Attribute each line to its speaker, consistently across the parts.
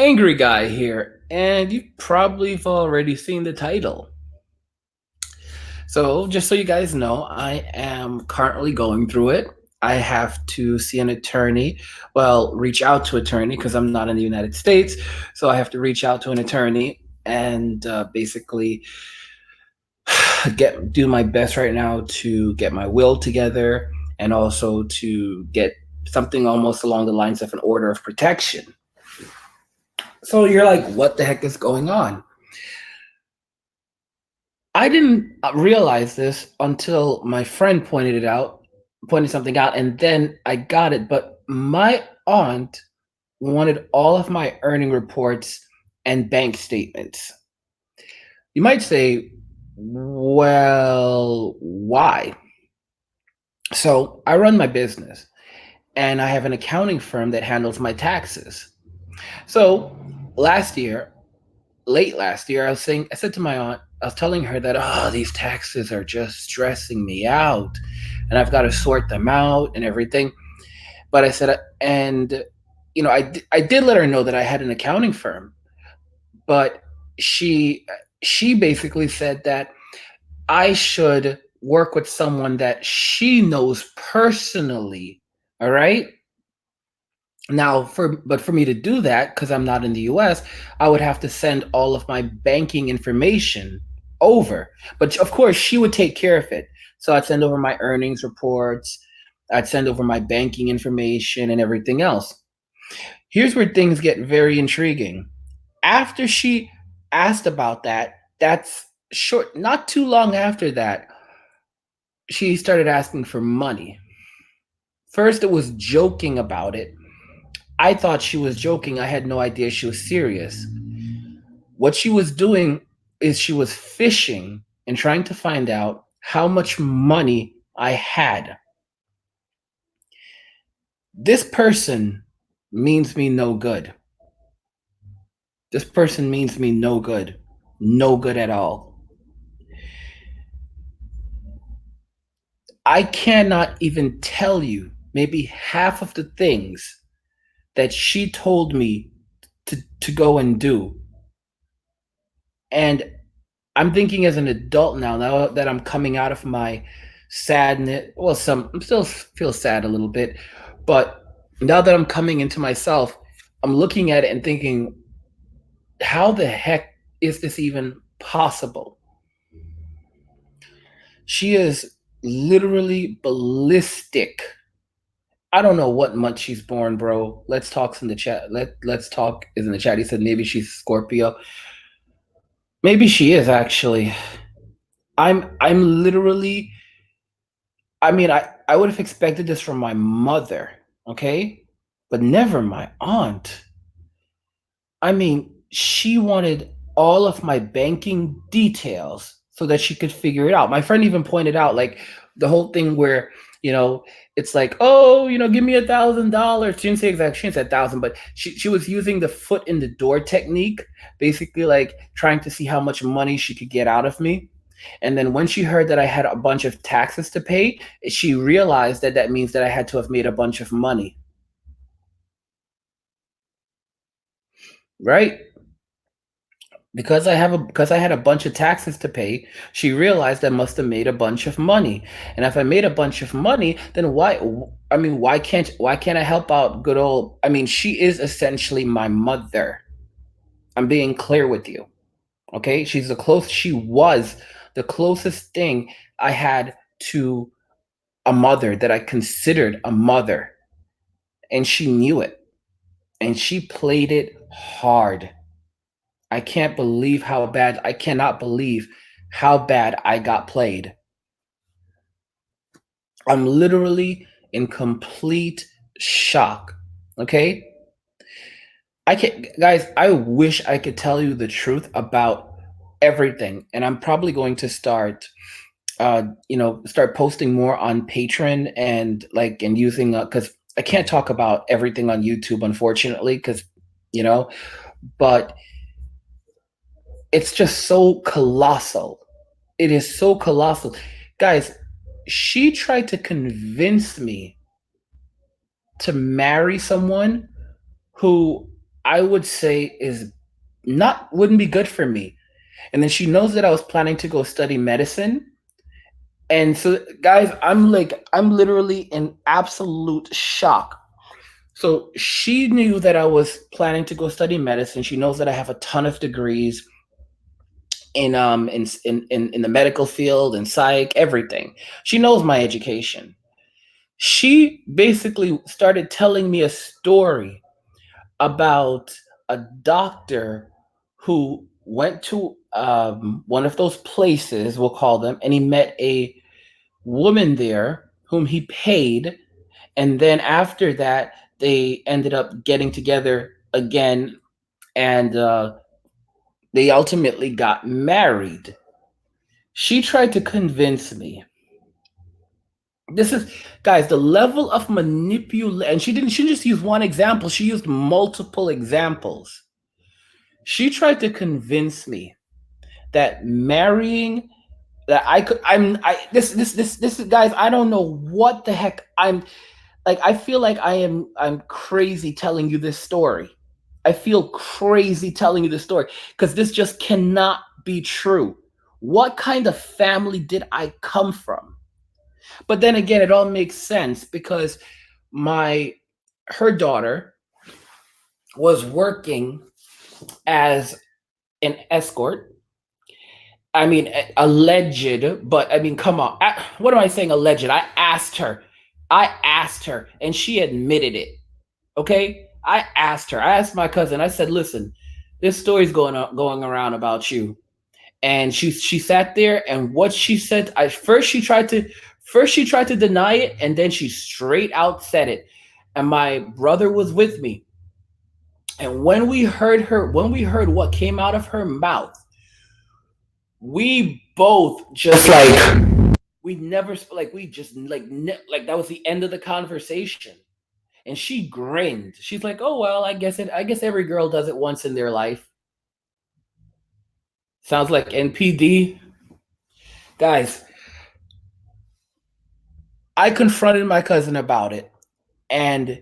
Speaker 1: Angry Guy here, and you probably have already seen the title. So, just so you guys know, I am currently going through it. I have to see an attorney, well, reach out to attorney because I'm not in the United States. So I have to reach out to an attorney and basically get do my best right now to get my will together and also to get something almost along the lines of an order of protection. So you're like, what the heck is going on? I didn't realize this until my friend pointed something out, and then I got it. But my aunt wanted all of my earning reports and bank statements. You might say, well, why? So I run my business and I have an accounting firm that handles my taxes. So last year, late last year, I said to my aunt, I was telling her that, oh, these taxes are just stressing me out and I've got to sort them out and everything. But I said, and, I did let her know that I had an accounting firm, but she, she basically said that I should work with someone that she knows personally. All right. Now, for me to do that, because I'm not in the US, I would have to send all of my banking information over. But of course, she would take care of it. So I'd send over my earnings reports, I'd send over my banking information and everything else. Here's where things get very intriguing. After she asked about that, that's short, not too long after that, she started asking for money. First, it was joking about it. I thought she was joking. I had no idea she was serious. What she was doing is she was fishing and trying to find out how much money I had. This person means me no good. This person means me no good. No good at all. I cannot even tell you maybe half of the things that she told me to go and do. And I'm thinking as an adult now that I'm coming out of my sadness. Well, I'm still feel sad a little bit, but now that I'm coming into myself, I'm looking at it and thinking, how the heck is this even possible? She is literally ballistic. I don't know what month she's born, bro. Let's talk in the chat. Let's talk is in the chat. He said maybe she's Scorpio. Maybe she is actually. I'm literally, I mean, I would have expected this from my mother, okay? But never my aunt. I mean, she wanted all of my banking details so that she could figure it out. My friend even pointed out, like, the whole thing where, you know, it's like, oh, give me $1,000. She didn't say exactly, she didn't say 1,000, but she was using the foot in the door technique, basically like trying to see how much money she could get out of me. And then when she heard that I had a bunch of taxes to pay, she realized that that means that I had to have made a bunch of money, right? Because I had a bunch of taxes to pay, she realized I must have made a bunch of money. And if I made a bunch of money, then why can't I help out good old, I mean, she is essentially my mother. I'm being clear with you. Okay? She was the closest thing I had to a mother that I considered a mother. And she knew it. And she played it hard. I cannot believe how bad I got played. I'm literally in complete shock. Okay? I wish I could tell you the truth about everything. And I'm probably going to start posting more on Patreon and using, because I can't talk about everything on YouTube, unfortunately, because, you know, but it's just so colossal. It is so colossal. Guys, she tried to convince me to marry someone who I would say is not wouldn't be good for me. And then she knows that I was planning to go study medicine. And so, guys, I'm literally in absolute shock. So she knew that I was planning to go study medicine. She knows that I have a ton of degrees in the medical field and psych, everything. She knows my education. She basically started telling me a story about a doctor who went to one of those places, we'll call them, and he met a woman there whom he paid. And then after that, they ended up getting together again, and they ultimately got married. She tried to convince me. This is, guys, the level of manipulation. And she didn't just use one example, she used multiple examples. She tried to convince me that marrying that I could I'm I this guys, I don't know what the heck I'm like. I feel like I'm crazy telling you this story. I feel crazy telling you this story because this just cannot be true. What kind of family did I come from? But then again, it all makes sense because my her daughter was working as an escort. I mean, alleged, but I mean, come on. What am I saying? Alleged. I asked her. I asked her, and she admitted it. Okay, I asked her. I asked my cousin. I said, "Listen, this story's going around about you." And she sat there, and what she said, first she tried to deny it, and then she straight out said it. And my brother was with me, and when we heard what came out of her mouth, we both just like we never like we just like that was the end of the conversation. And she grinned. She's like, "Oh well, I guess every girl does it once in their life." Sounds like NPD. Guys, I confronted my cousin about it, and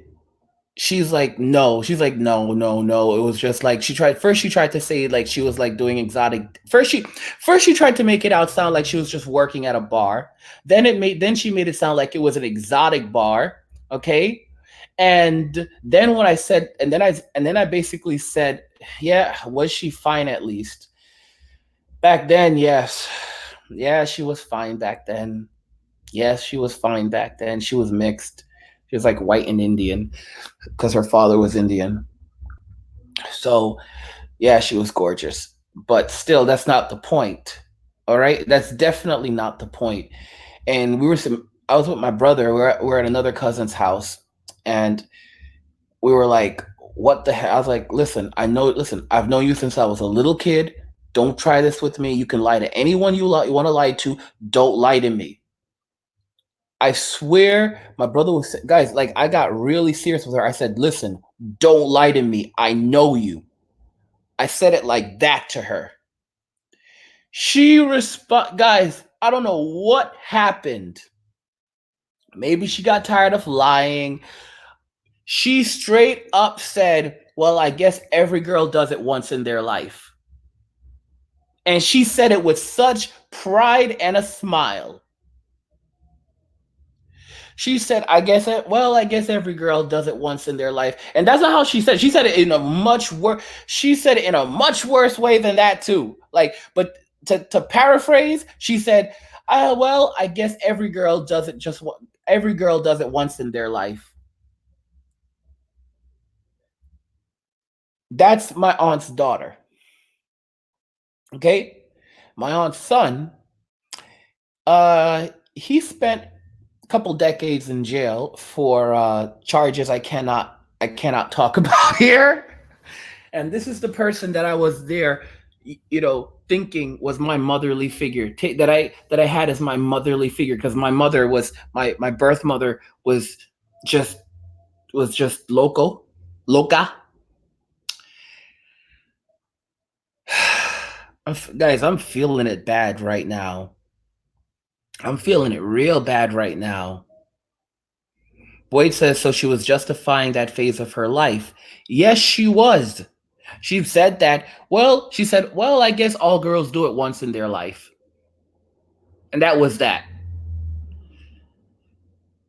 Speaker 1: she's like, no, no, no. It was just like she tried to say like she was like doing exotic. First she tried to make it out sound like she was just working at a bar. Then she made it sound like it was an exotic bar. Okay. And then when I said and then I basically said, yeah, was she fine at least? Back then, yes. Yeah, she was fine back then. Yes, she was fine back then. She was mixed. She was like white and Indian because her father was Indian. So, yeah, she was gorgeous. But still, that's not the point. All right? That's definitely not the point. And I was with my brother. We're at another cousin's house. And we were like, what the hell? I was like, listen, I've known you since I was a little kid. Don't try this with me. You can lie to anyone you want to lie to. Don't lie to me. I swear, my brother was, guys, like, I got really serious with her. I said, listen, don't lie to me. I know you. I said it like that to her. Guys, I don't know what happened. Maybe she got tired of lying. She straight up said, well, I guess every girl does it once in their life. And she said it with such pride and a smile. She said, I guess every girl does it once in their life. And that's not how she said. She said it in a much worse, she said it in a much worse way than that too. Like, but to paraphrase, she said, well, I guess every girl does it once in their life. That's my aunt's daughter. Okay. My aunt's son, he spent a couple decades in jail for charges I cannot talk about here. And this is the person that I was there, thinking was my motherly figure, that I had as my motherly figure, because my mother was my birth mother just was just loca. Guys, I'm feeling it bad right now. I'm feeling it real bad right now. Boyd says, so she was justifying that phase of her life. Yes, she was. She said that, well, she said, well, I guess all girls do it once in their life. And that was that.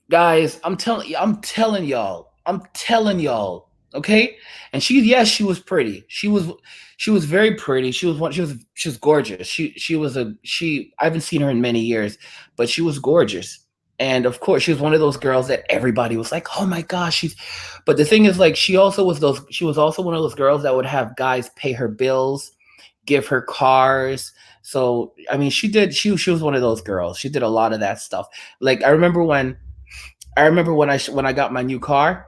Speaker 1: Guys, I'm telling y'all, okay? And she, yes, she was pretty. She was very pretty. She was gorgeous. She I haven't seen her in many years, but she was gorgeous. And of course, she was one of those girls that everybody was like, "Oh my gosh, she's." But the thing is, like, she was also one of those girls that would have guys pay her bills, give her cars. So I mean, she was one of those girls. She did a lot of that stuff. Like I remember when I got my new car,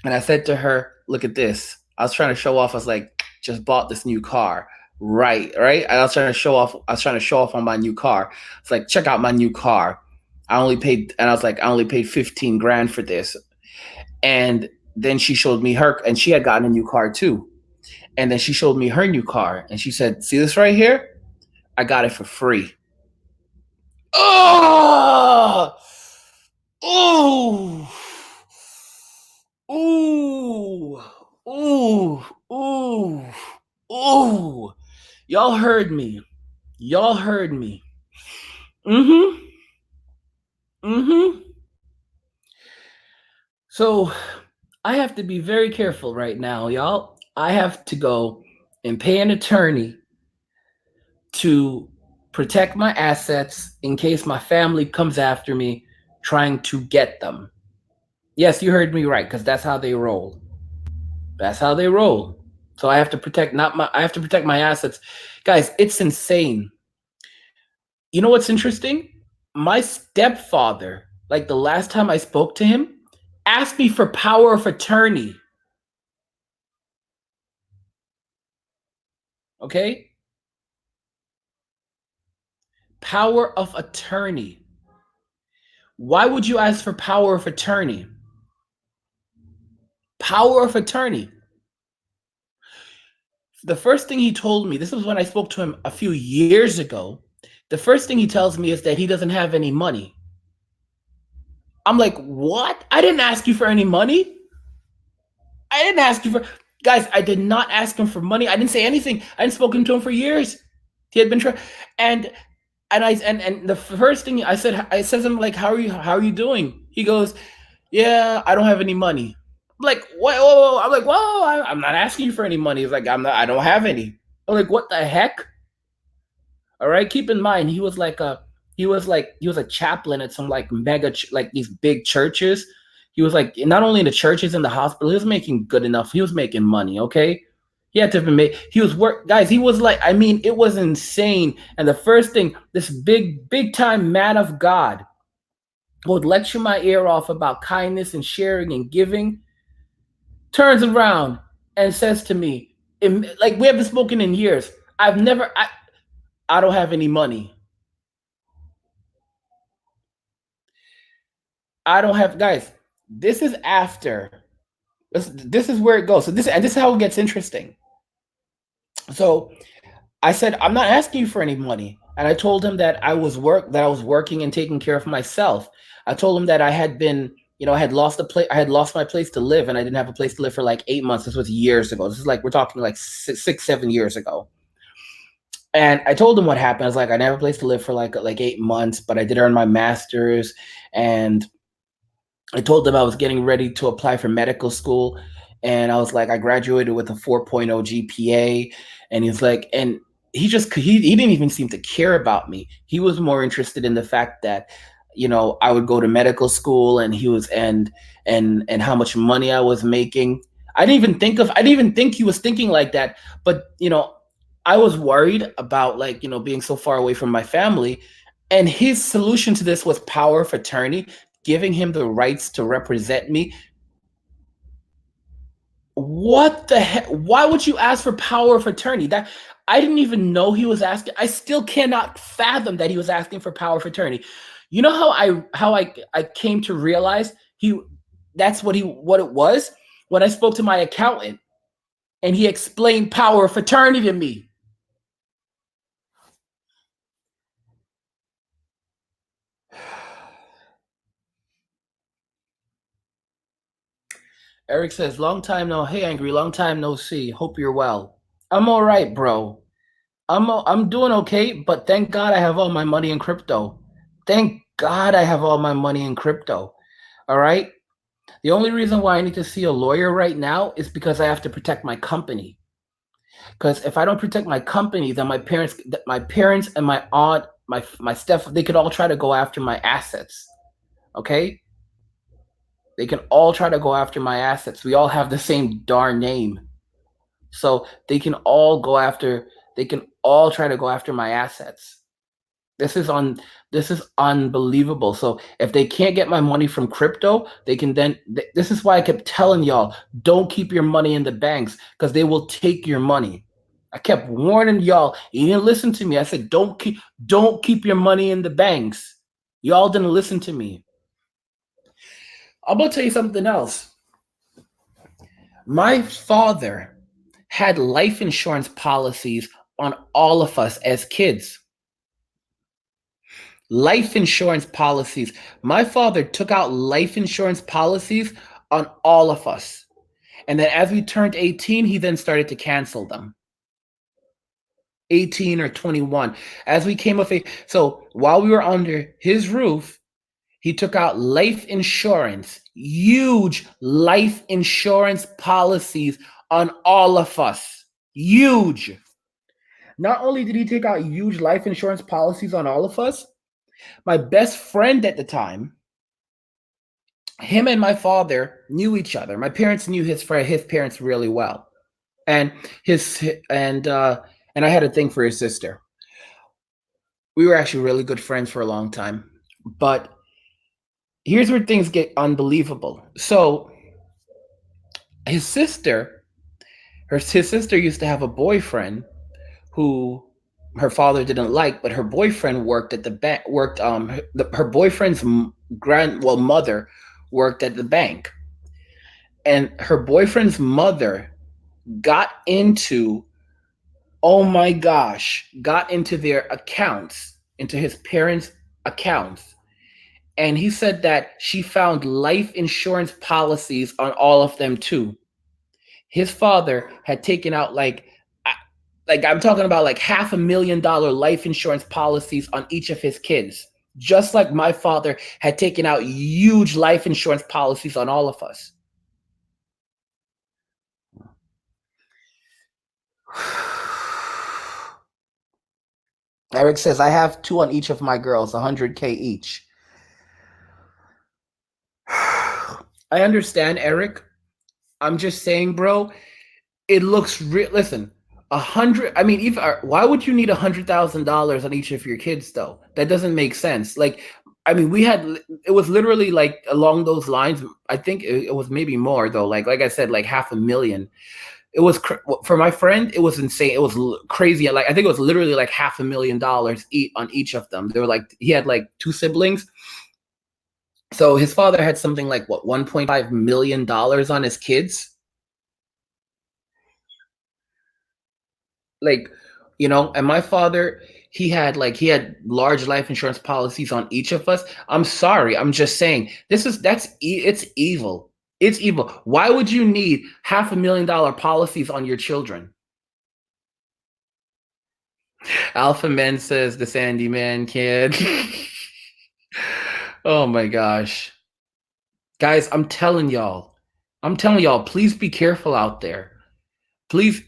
Speaker 1: and I said to her, "Look at this." I was trying to show off. I was like, "Just bought this new car." Right. And I was trying to show off. I was trying to show off on my new car. It's like, check out my new car. I was like, I only paid 15 grand for this. And then she showed me her, and she had gotten a new car too. And then she showed me her new car, and she said, "See this right here? I got it for free." Oh, oh. Ooh, ooh, ooh, ooh. Y'all heard me. Y'all heard me. Mm-hmm. Mm-hmm. So I have to be very careful right now, y'all. I have to go and pay an attorney to protect my assets in case my family comes after me trying to get them. Yes, you heard me right, because that's how they roll. That's how they roll. So I have to protect my assets. Guys, it's insane. You know what's interesting? My stepfather, like the last time I spoke to him, asked me for power of attorney. Okay? Power of attorney. Why would you ask for power of attorney? Power of attorney. The first thing he told me, this was when I spoke to him a few years ago. The first thing he tells me is that he doesn't have any money. I'm like, what? I didn't ask you for any money. I didn't ask you for, guys. I did not ask him for money. I didn't say anything. I hadn't spoken to him for years. He had been trying, and and the first thing I said to him, like, how are you doing? He goes, yeah, I don't have any money. I'm like, what? Whoa. I'm like, whoa, I'm not asking you for any money. He's like, I don't have any. I'm like, what the heck? All right, keep in mind he was a chaplain at some like like these big churches. He was like not only in the churches in the hospital, he was making good enough. He was making money, okay? He had to have been made. He was work guys, he was like, I mean, it was insane. And the first thing, this big time man of God would lecture my ear off about kindness and sharing and giving, turns around and says to me, like we haven't spoken in years. I don't have any money. I don't have guys. This is after. This is where it goes. So this is how it gets interesting. So I said, I'm not asking you for any money, and I told him that I was working and taking care of myself. I told him that I had been, I had lost the place. I had lost my place to live, and I didn't have a place to live for like 8 months. This was years ago. This is like we're talking like 7 years ago. And I told him what happened. I was like, I didn't have a place to live for like 8 months, but I did earn my master's, and I told them I was getting ready to apply for medical school. And I was like, I graduated with a 4.0 GPA. And he's like, and he didn't even seem to care about me. He was more interested in the fact that, I would go to medical school, and he was, and how much money I was making. I didn't even think he was thinking like that. But, I was worried about, like, being so far away from my family. And his solution to this was power of attorney, giving him the rights to represent me. What the heck? Why would you ask for power of attorney? That I didn't even know he was asking. I still cannot fathom that he was asking for power of attorney. You know how I came to realize that's what it was when I spoke to my accountant and he explained power of attorney to me. Eric says, long time no. Hey, Angry, long time no see. Hope you're well. I'm all right, bro. I'm doing okay, but thank God I have all my money in crypto. Thank God I have all my money in crypto. All right. The only reason why I need to see a lawyer right now is because I have to protect my company. Because if I don't protect my company, then my parents and my aunt, my step, they could all try to go after my assets. Okay, they can all try to go after my assets. We all have the same darn name, so they can all go after. They can all try to go after my assets. This is on. This is unbelievable. So if they can't get my money from crypto, they can then. This is why I kept telling y'all, don't keep your money in the banks because they will take your money. I kept warning y'all. You didn't listen to me. I said, don't keep your money in the banks. Y'all didn't listen to me. I'm gonna tell you something else. My father had life insurance policies on all of us as kids. Life insurance policies. My father took out life insurance policies on all of us. And then as we turned 18, he then started to cancel them. 18 or 21. As we came of age. So while we were under his roof, he took out life insurance, huge life insurance policies on all of us. Huge. Not only did he take out huge life insurance policies on all of us, my best friend at the time, him and my father knew each other. My parents knew his parents really well, and his and I had a thing for his sister. We were actually really good friends for a long time. But here's where things get unbelievable. So his sister, his sister used to have a boyfriend who her father didn't like, but her boyfriend worked at the bank. Her boyfriend's mother worked at the bank, and her boyfriend's mother got into oh my gosh, got into their accounts, into his parents' accounts. And he said that she found life insurance policies on all of them too. His father had taken out like I'm talking about like $500,000 life insurance policies on each of his kids. Just like my father had taken out huge life insurance policies on all of us. Eric says, I have two on each of my girls, 100K each. I understand, Eric. I'm just saying, bro, it looks real. Listen, 100. I mean, even why would you need $100,000 on each of your kids, though? That doesn't make sense. Like, I mean, it was literally like along those lines. I think it was maybe more though. Like I said, like 500,000. It was for my friend. It was insane. It was crazy. Like I think it was literally like $500,000 on each of them. They were like he had like two siblings. So his father had something like what $1.5 million on his kids. Like, and my father, he had large life insurance policies on each of us. I'm sorry, I'm just saying it's evil. It's evil. Why would you need $500,000 policies on your children? Alpha Men says the Sandy Man kid. Oh my gosh. Guys, I'm telling y'all, please be careful out there. Please,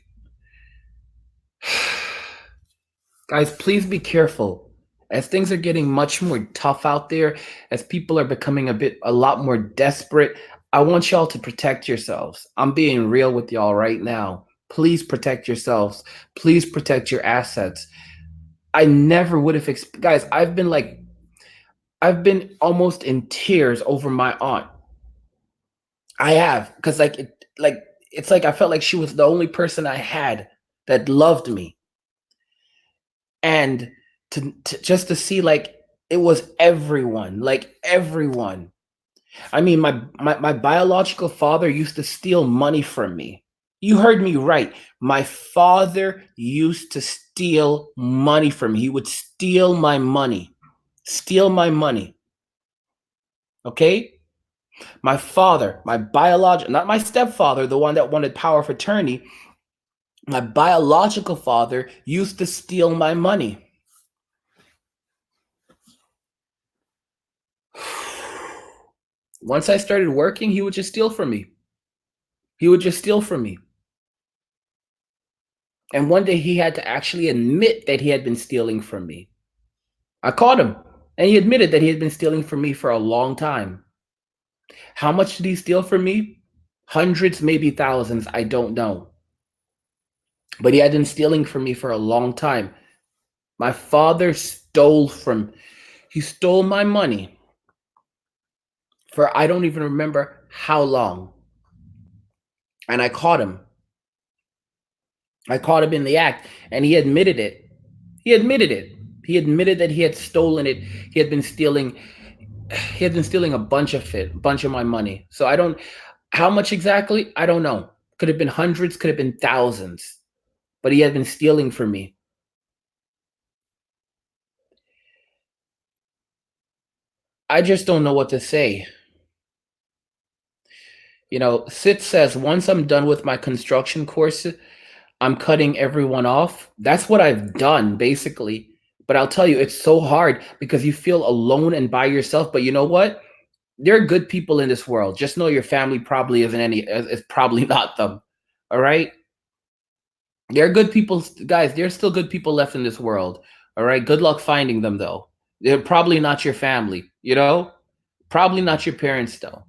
Speaker 1: guys, please be careful. As things are getting much more tough out there, as people are becoming a lot more desperate, I want y'all to protect yourselves. I'm being real with y'all right now. Please protect yourselves. Please protect your assets. I never would have, guys, I've been almost in tears over my aunt. I have, because it's like I felt like she was the only person I had that loved me. And to just to see like it was everyone, like everyone. I mean, my biological father used to steal money from me. You heard me right. My father used to steal money from me. He would steal my money. Steal my money. Okay? My father, my biological, not my stepfather, the one that wanted power of attorney, my biological father used to steal my money. Once I started working, he would just steal from me. He would just steal from me. And one day he had to actually admit that he had been stealing from me. I caught him, and he admitted that he had been stealing from me for a long time. How much did he steal from me? Hundreds, maybe thousands, I don't know. But he had been stealing from me for a long time. My father he stole my money for I don't even remember how long. And I caught him. I caught him in the act, and he admitted it. He admitted it. He admitted that he had stolen it. He had been stealing. He had been stealing a bunch of my money. So I don't. How much exactly? I don't know. Could have been hundreds. Could have been thousands. But he had been stealing from me. I just don't know what to say. Sid says once I'm done with my construction course, I'm cutting everyone off. That's what I've done basically. But I'll tell you, it's so hard because you feel alone and by yourself. But you know what? There are good people in this world. Just know your family probably isn't any. It's probably not them. All right. There are good people, guys. There's still good people left in this world. All right. Good luck finding them though. They're probably not your family. Probably not your parents though.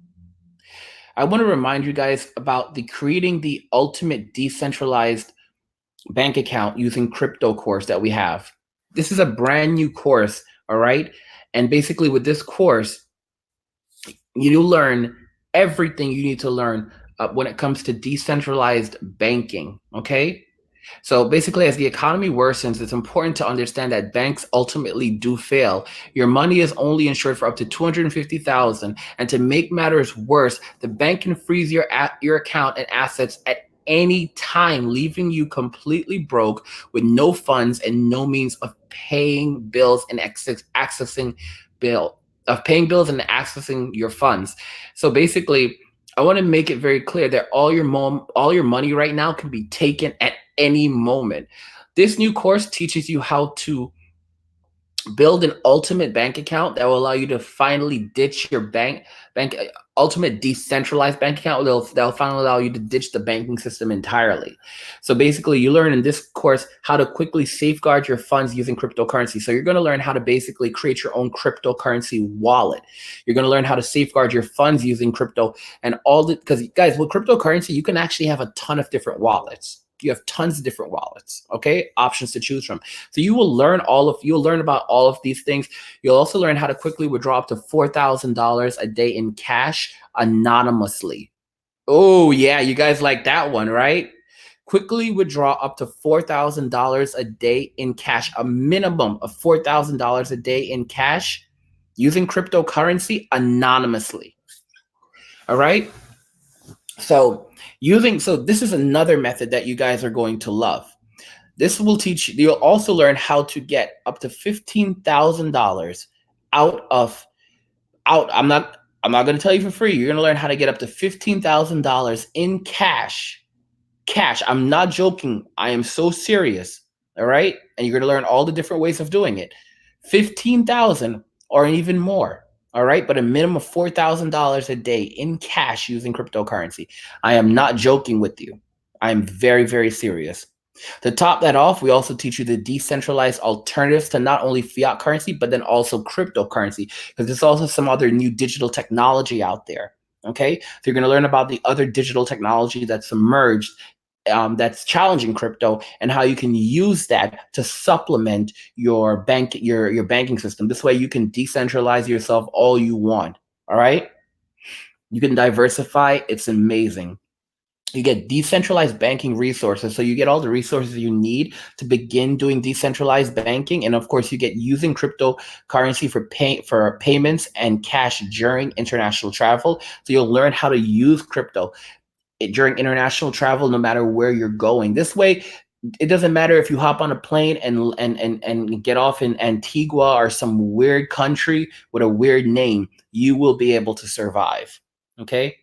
Speaker 1: I want to remind you guys about the creating the ultimate decentralized bank account using crypto course that we have. This is a brand new course, all right? And basically, with this course, you learn everything you need to learn when it comes to decentralized banking, okay? So basically, as the economy worsens, it's important to understand that banks ultimately do fail. Your money is only insured for up to 250,000, and to make matters worse, the bank can freeze your account and assets at any time, leaving you completely broke with no funds and no means of paying bills and paying bills and accessing your funds. So basically, I want to make it very clear that all your money right now can be taken at any moment. This new course teaches you how to build an ultimate bank account that will allow you to finally ditch your bank ultimate decentralized bank account that'll finally allow you to ditch the banking system entirely. So basically, you learn in this course how to quickly safeguard your funds using cryptocurrency. So you're going to learn how to basically create your own cryptocurrency wallet. You're going to learn how to safeguard your funds using crypto and all the because guys, with cryptocurrency you can actually have a ton of different wallets. You have tons of different wallets, okay? Options to choose from. So you'll learn about all of these things. You'll also learn how to quickly withdraw up to $4,000 a day in cash anonymously. Oh yeah, you guys like that one, right? Quickly withdraw up to $4,000 a day in cash, a minimum of $4,000 a day in cash using cryptocurrency anonymously. All right? So this is another method that you guys are going to love. This will teach you, you'll also learn how to get up to $15,000 out of out. I'm not going to tell you for free. You're going to learn how to get up to $15,000 in cash. Cash. I'm not joking. I am so serious. All right? And you're going to learn all the different ways of doing it. 15,000 or even more. All right, but a minimum of $4,000 a day in cash using cryptocurrency. I am not joking with you. I am very, very serious. To top that off, we also teach you the decentralized alternatives to not only fiat currency, but then also cryptocurrency, because there's also some other new digital technology out there. Okay, so you're going to learn about the other digital technology that's emerged that's challenging crypto and how you can use that to supplement your banking system. This way you can decentralize yourself all you want. All right, you can diversify. It's amazing. You get decentralized banking resources. So you get all the resources you need to begin doing decentralized banking. And of course, you get using cryptocurrency for payments and cash during international travel. So you'll learn how to use crypto during international travel, no matter where you're going. This way, it doesn't matter if you hop on a plane and get off in Antigua or some weird country with a weird name, you will be able to survive. Okay.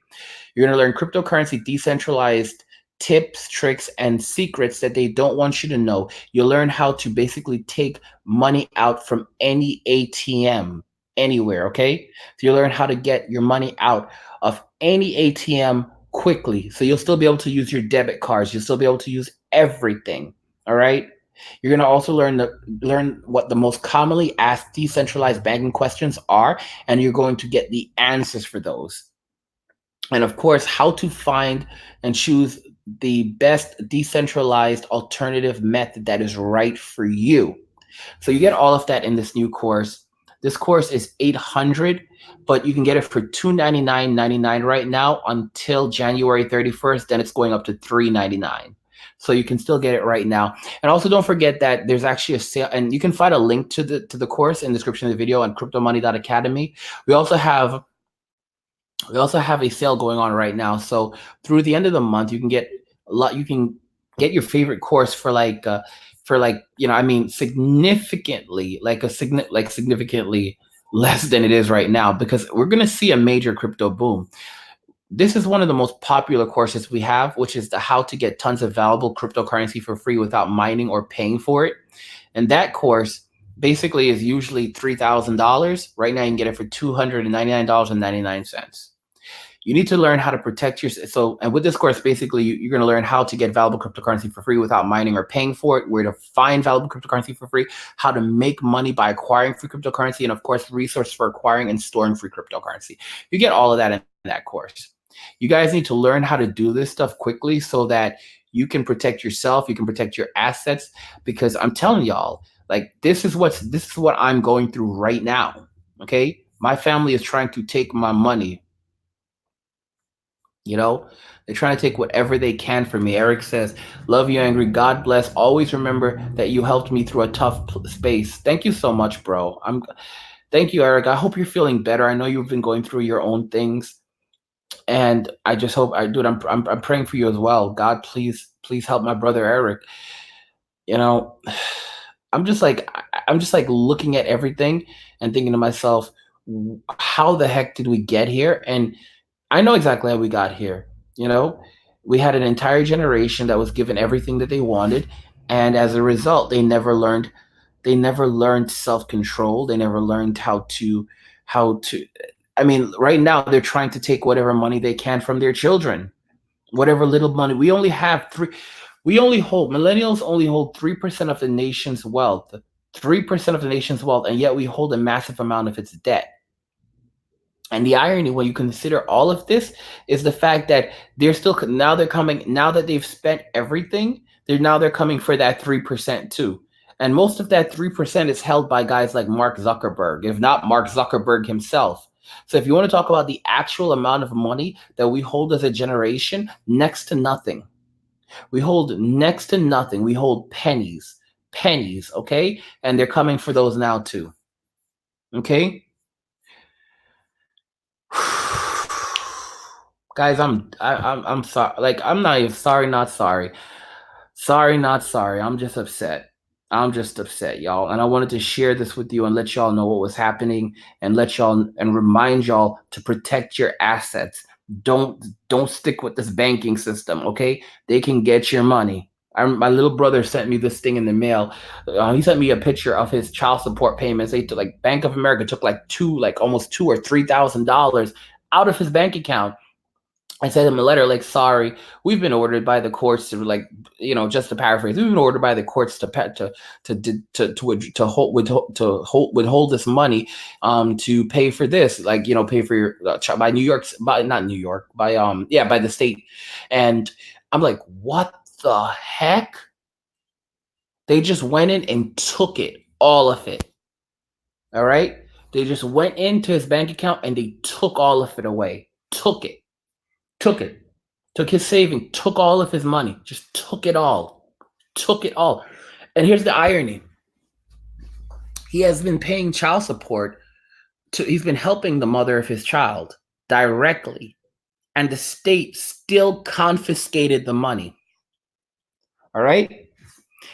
Speaker 1: You're going to learn cryptocurrency decentralized tips, tricks, and secrets that they don't want you to know. You'll learn how to basically take money out from any ATM anywhere. Okay. So you'll learn how to get your money out of any ATM quickly. So you'll still be able to use your debit cards. You'll still be able to use everything. All right. You're going to also learn what the most commonly asked decentralized banking questions are, and you're going to get the answers for those. And of course, how to find and choose the best decentralized alternative method that is right for you. So you get all of that in this new course. This course is 800, but you can get it for 299.99 right now until January 31st. Then it's going up to 399. So you can still get it right now. And also don't forget that there's actually a sale, and you can find a link to the course in the description of the video on cryptomoney.academy. We also have a sale going on right now. So through the end of the month, you can get a lot. You can get your favorite course for significantly significantly less than it is right now, because we're going to see a major crypto boom. This is one of the most popular courses we have, which is the how to get tons of valuable cryptocurrency for free without mining or paying for it. And that course basically is usually $3,000. Right now, you can get it for $299.99. You need to learn how to protect yourself. So, and with this course, basically, you're going to learn how to get valuable cryptocurrency for free without mining or paying for it, where to find valuable cryptocurrency for free, how to make money by acquiring free cryptocurrency, and of course, resources for acquiring and storing free cryptocurrency. You get all of that in that course. You guys need to learn how to do this stuff quickly so that you can protect yourself, you can protect your assets, because I'm telling y'all, like this is what I'm going through right now. Okay? My family is trying to take my money. You know, they're trying to take whatever they can from me. Eric says, "Love you, Angry. God bless. Always remember that you helped me through a tough space." Thank you so much, bro. Thank you, Eric. I hope you're feeling better. I know you've been going through your own things, and I just hope dude. I'm praying for you as well. God, please help my brother Eric. You know, I'm just like looking at everything and thinking to myself, how the heck did we get here? And I know exactly how we got here. You know, we had an entire generation that was given everything that they wanted, and as a result, they never learned. They never learned self control. They never learned how to. I mean, right now they're trying to take whatever money they can from their children, whatever little money. We only have three. We only hold millennials only hold 3% of the nation's wealth. 3% of the nation's wealth, and yet we hold a massive amount of its debt. And the irony, when you consider all of this, is the fact that they're coming now that they've spent everything. They're coming for that 3% too, and most of that 3% is held by guys like Mark Zuckerberg, if not Mark Zuckerberg himself. So if you want to talk about the actual amount of money that we hold as a generation, next to nothing. We hold next to nothing. We hold pennies, okay, and they're coming for those now too, okay. Guys, I'm sorry. Like, I'm not even sorry, not sorry. Sorry, not sorry. I'm just upset. I'm just upset, y'all. And I wanted to share this with you and let y'all know what was happening, and let y'all and remind y'all to protect your assets. Don't stick with this banking system, okay? They can get your money. My little brother sent me this thing in the mail. He sent me a picture of his child support payments. They took, like, Bank of America took almost $2,000 or $3,000 out of his bank account. I sent him a letter like, "Sorry, we've been ordered by the courts to, like, just to paraphrase, we've been ordered by the courts to withhold this money, to pay for this, like, pay for your by New York, by not New York, by by the state." And I'm like, what the heck? They just went in and took it, all of it. All right, they just went into his bank account and they took all of it away. Took it. Took his saving, took all of his money, just took it all. Took it all. And here's the irony. He has been paying child support he's been helping the mother of his child directly, and the state still confiscated the money. All right?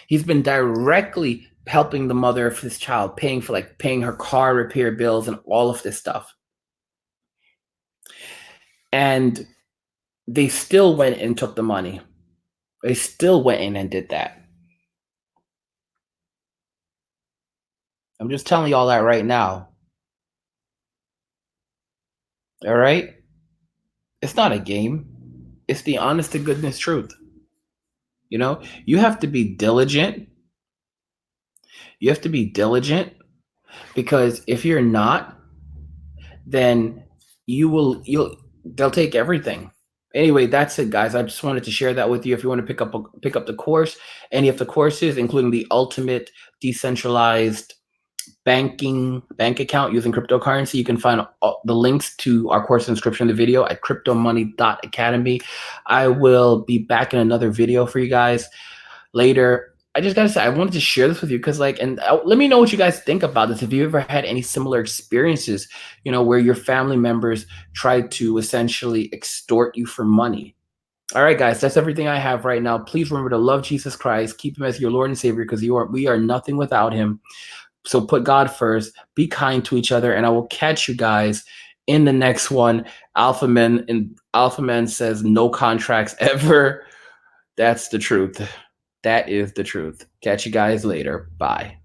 Speaker 1: He's been directly helping the mother of his child, paying her car repair bills and all of this stuff. And they still went and took the money. They still went in and did that. I'm just telling you all that right now. All right? It's not a game. It's the honest to goodness truth. You know, you have to be diligent. You have to be diligent because if you're not, then you'll they'll take everything. Anyway, that's it, guys. I just wanted to share that with you. If you want to pick up the course, any of the courses, including the ultimate decentralized bank account using cryptocurrency, you can find the links to our course inscription in the video at cryptomoney.academy. I will be back in another video for you guys later. I just gotta say, I wanted to share this with you because, like, and let me know what you guys think about this. If you ever had any similar experiences, where your family members tried to essentially extort you for money. All right, guys, that's everything I have right now. Please remember to love Jesus Christ, keep him as your Lord and Savior, because we are nothing without him. So put God first, be kind to each other, and I will catch you guys in the next one. Alpha Man says no contracts ever. That's the truth. That is the truth. Catch you guys later. Bye.